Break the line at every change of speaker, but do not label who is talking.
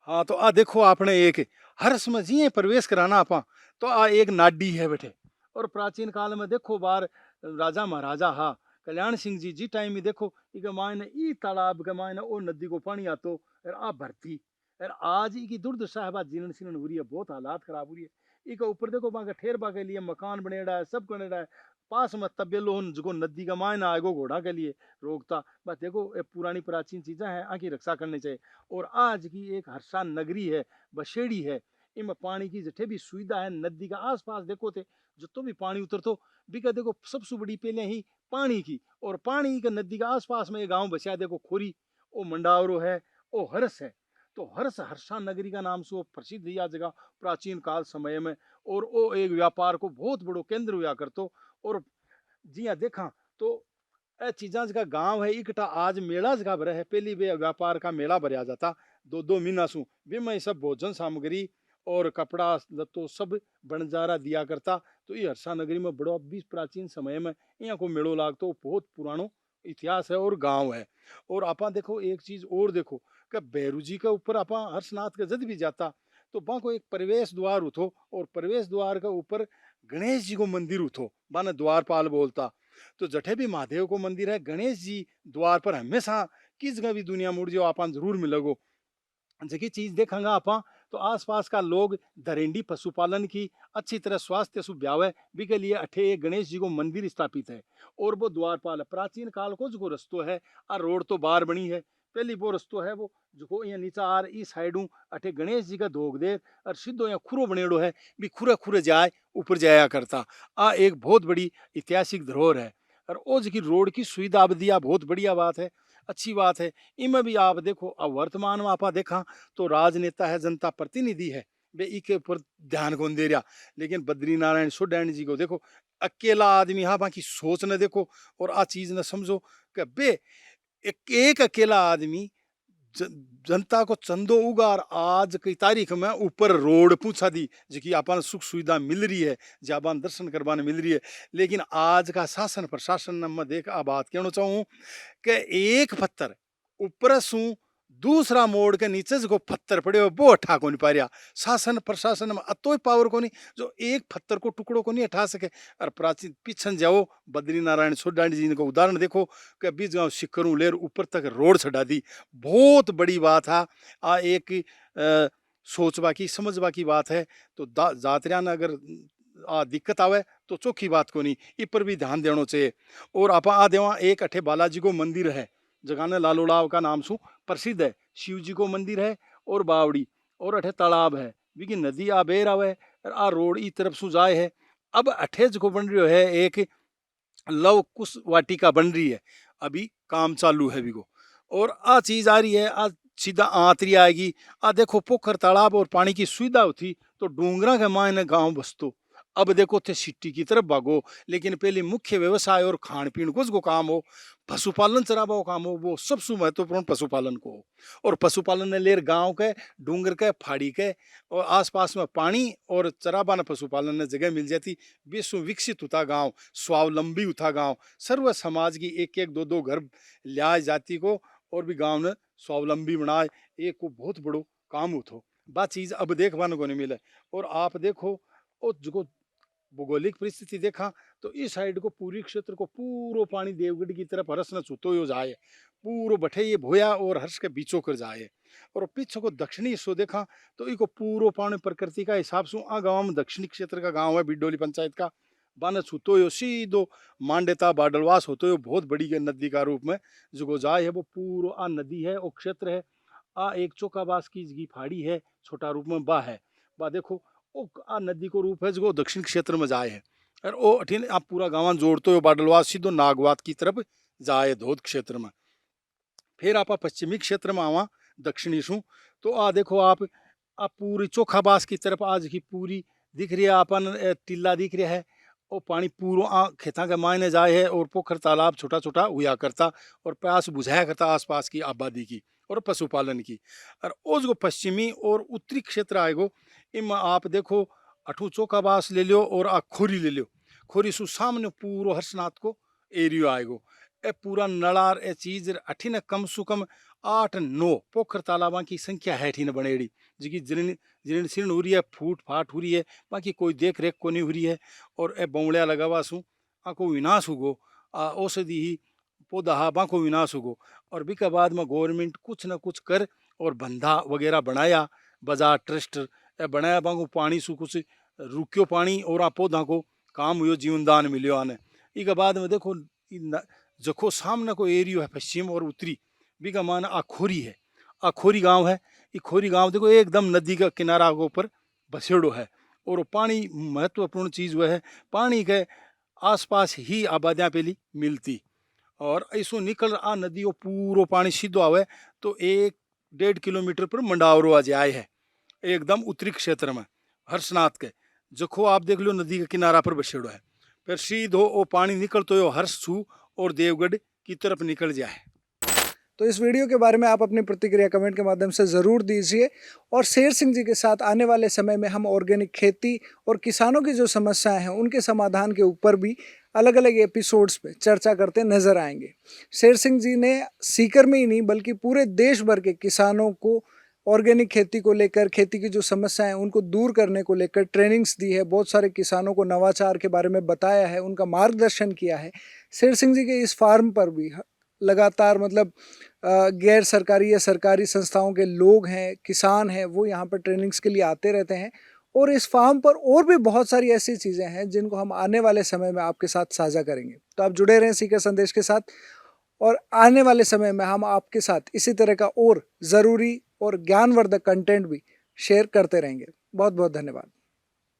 हाँ तो आ देखो आपने एक हर्ष में जिये प्रवेश कराना आपा तो आ एक नाडी है बैठे। और प्राचीन काल में देखो बार राजा महाराजा हा कल्याण सिंह जी टाइम में देखो इके मायने ई तालाब के मायने ओ नदी को पानी आतो और आ भरती और आज की दुर्दशा है बात जीर्ण शीर्ण हो रही है, बहुत हालात खराब हो रही है। इके ऊपर देखो बाके ठहरबा के लिए मकान बनेड़ा है, सब बनेड़ा है। पास में तबेलो जो नदी का मायने आएगो घोड़ा के लिए रोकता। बस देखो ये पुरानी प्राचीन चीजें हैं, आकी रक्षा करनी चाहिए। और आज की एक हर्षा नगरी है, बसेड़ी है, इनमें पानी की जठे भी सुविधा है। नदी का आसपास देखो थे जो तो भी पानी उतरतो बिका देखो सबसे बड़ी पहले ही पानी की। और पानी का नदी का आसपास में गांव बसा देखो खोरी, ओ मंडावरो है, ओ हर्ष है। तो हर्ष हर्षा नगरी का नाम से प्रसिद्ध यह जगह प्राचीन काल समय में। और वो एक व्यापार को बहुत बड़ो केंद्र हुआ करतो। और जी हाँ देखा तो ए चीजा का गांव है इकट्ठा आज मेला जगह भरे है। पहली वे व्यापार का मेला भरया जाता दो दो महीना सु वे में सब भोजन सामग्री और कपड़ा लत्तो सब बंजारा दिया करता। तो ये हर्षा नगरी में बड़ो भी प्राचीन समय में यहाँ को मेड़ो लागतो, बहुत पुरानो इतिहास है और गांव है। और आपा देखो एक चीज और देखो कि भैरू जी के ऊपर आपा हर्षनाथ के जद भी जाता तो वहां को एक प्रवेश द्वार उठो और प्रवेश द्वार के ऊपर गणेश जी को मंदिर उठो, माने द्वारपाल बोलता। तो जठे भी महादेव को मंदिर है, गणेश जी द्वार पर हमेशा किस जगह भी दुनिया मुड़ जाओ आप जरूर मिलोगो। जगह चीज देखेंगे आप तो आसपास का लोग धरेंडी पशुपालन की अच्छी तरह स्वास्थ्य सुव्यावे भी के लिए अठे एक गणेश जी को मंदिर स्थापित है। और वो द्वारपाल प्राचीन काल को जो रस्तो है आ रोड तो बाहर बनी है, पहली वो रस्तो है वो जो यहाँ नीचा आर इस साइड अठे गणेश जी का धोग दे और सीधो यहाँ खुरो बनेड़ो है भी खुरे खुरे जाए ऊपर जाया करता। आ एक बहुत बड़ी ऐतिहासिक धरोहर है। और ओ जी रोड की सुविधा अब दिया बहुत बढ़िया बात है, अच्छी बात है। इनमें भी आप देखो अब वर्तमान में आप देखा तो राजनेता है, जनता प्रतिनिधि है, वे इके ऊपर ध्यान कौन दे रहा। लेकिन बद्री नारायण सुडैन जी को देखो अकेला आदमी हाँ बाकी सोच न देखो और आ चीज न समझो कि बे एक अकेला आदमी जनता को चंदो उगार आज की तारीख में ऊपर रोड पूछा दी जी अपन सुख सुविधा मिल रही है, जाबान दर्शन करवाने मिल रही है। लेकिन आज का शासन प्रशासन में देख आ बात कहना चाहूँ कि एक पत्थर ऊपर सू दूसरा मोड़ के नीचे जो पत्थर पड़े हो वो हटा को नहीं पा रहा। शासन प्रशासन में अतो ही पावर को नहीं जो एक पत्थर को टुकड़ों को नहीं हटा सके। और प्राचीन पीछन जाओ बद्री नारायण सोडानी जी को उदाहरण देखो कि बीच गाँव शिखरों लेर ऊपर तक रोड चढ़ा दी, बहुत बड़ी बात है। आ एक सोचवा की समझवा की बात है। तो जातरिया ने अगर दिक्कत आवे तो चौखी बात को नहीं, इस पर भी ध्यान देना चाहिए। और आप आ देवा एक अठे बालाजी को मंदिर है जगाने लालोड़ाव का नाम सु प्रसिद्ध है, शिव जी को मंदिर है और बावड़ी और अठे तालाब है बिकी नदी आ बेर आवे और आ रोड ई तरफ सु जाए है। अब अठे जो बन रही है एक लव कुश वाटिका बन रही है, अभी काम चालू है बिको। और आ चीज आ रही है आ सीधा आतरी आएगी। आ देखो पोखर तालाब और पानी की सुविधा होती तो डूंगरा के मायने गांव बसतो। अब देखो थे सिटी की तरफ भागो। लेकिन पहले मुख्य व्यवसाय और खान पीन को काम हो, पशुपालन चराबा को काम हो, वो सबसे महत्वपूर्ण पशुपालन को हो। और पशुपालन ने लेर गांव के डूंगर के फाड़ी के और आसपास में पानी और चराबा न पशुपालन ने जगह मिल जाती। विश्व विकसित होता गांव, स्वावलंबी होता गांव, सर्व समाज की एक एक दो दो घर लिया जाति को और भी गांव ने स्वावलंबी बनाए, एक को बहुत बड़ो काम हो बात चीज अब देखने को नहीं मिले। और आप देखो जो भौगोलिक परिस्थिति देखा तो इस साइड को पूरी क्षेत्र को पूरो पानी देवगढ़ की तरफ हर्ष न छूतो हो जाए, पूरो बठे ये भोया और हर्ष के बीचों कर जाए। और पीछे को दक्षिणी हिस्सों देखा तो इको पूरो पानी प्रकृति का हिसाब से आ गांव में दक्षिणी क्षेत्र का गांव है बिडोली पंचायत का, बान छूतो हो सीधो मांडेता बाडलवास होते हो बहुत बड़ी नदी का रूप में जो जाए है वो पूरो आ नदी है और क्षेत्र है। आ एक चौकाबास की फाड़ी है छोटा रूप में बा है, बा देखो ओ आ नदी को रूप है जो दक्षिण क्षेत्र में जाए है। और ओ अठीन आप पूरा गांव जोड़ते हो बाडलवास सीधो नागवात की तरफ जाए धोध क्षेत्र में। फिर आप पश्चिमी क्षेत्र में आवा दक्षिणी सु तो आ देखो आप पूरी चोखाबास की तरफ आज की पूरी दिख रही है आपन टीला दिख रहा है। और पानी पूरो खेता के मायने जाए है और पोखर तालाब छोटा छोटा हुआ करता और प्यास बुझाया करता आसपास की आबादी की और पशुपालन की। और उस जो पश्चिमी और उत्तरी क्षेत्र आएगो इम आप देखो अठू चौकाबास ले लो और आ खोरी ले लो। खोरी सु सामने पूरो हर्षनाथ को एरियो आएगो। ए पूरा नड़ार ए चीज अठी न कम सु कम 8-9 पोखर तालाबा की संख्या है ठीक बनेड़ी जी जीर्ण जीर्ण शीर्ण हो रही है, फूट फाट हो रही है, बाकी कोई देख रेख को नहीं हो रही है। और ए बौड़िया लगावा सू आको विनाश होगो, औषधि ही पौधा हा बाको विनाश होगो। और बिका बाद में गवर्नमेंट कुछ न कुछ कर और बंधा वगैरह बनाया, बाजार ट्रस्ट बनाया, बाको पानी सु कुछ रुक्यो पानी और आ पौधा को काम हुयो, जीवन दान मिलियो आने। इके बाद में देखो जखो सामने को एरियो है पश्चिम और उत्तरी, बिका मान आखोरी है, आखोरी गांव है। ये खोरी गांव देखो एकदम नदी का किनारा के ऊपर बसेड़ो है। और पानी महत्वपूर्ण चीज़ वह है, पानी के आसपास ही आबादियाँ पेली मिलती। और ऐसो निकल आ नदी वो पूरो पानी सीधो आवे तो 1-1.5 किलोमीटर पर मंडावरो आज आए है, एकदम उत्तरी क्षेत्र में हर्षनाथ के। जखो आप देख लो नदी के किनारा पर बसेड़ो है, फिर सीधो वो पानी निकल तो यो हर्ष छू और देवगढ़ की तरफ निकल जाए।
तो इस वीडियो के बारे में आप अपनी प्रतिक्रिया कमेंट के माध्यम से ज़रूर दीजिए। और शेर सिंह जी के साथ आने वाले समय में हम ऑर्गेनिक खेती और किसानों की जो समस्याएं हैं उनके समाधान के ऊपर भी अलग अलग एपिसोड्स पे चर्चा करते नजर आएंगे। शेर सिंह जी ने सीकर में ही नहीं बल्कि पूरे देश भर के किसानों को ऑर्गेनिक खेती को लेकर, खेती की जो समस्याएं हैं उनको दूर करने को लेकर ट्रेनिंग्स दी है, बहुत सारे किसानों को नवाचार के बारे में बताया है, उनका मार्गदर्शन किया है। शेर सिंह जी के इस फार्म पर भी लगातार मतलब गैर सरकारी या सरकारी संस्थाओं के लोग हैं, किसान हैं, वो यहाँ पर ट्रेनिंग्स के लिए आते रहते हैं। और इस फार्म पर और भी बहुत सारी ऐसी चीज़ें हैं जिनको हम आने वाले समय में आपके साथ साझा करेंगे। तो आप जुड़े रहें सीकर संदेश के साथ, और आने वाले समय में हम आपके साथ इसी तरह का और ज़रूरी और ज्ञानवर्धक कंटेंट भी शेयर करते रहेंगे। बहुत बहुत धन्यवाद।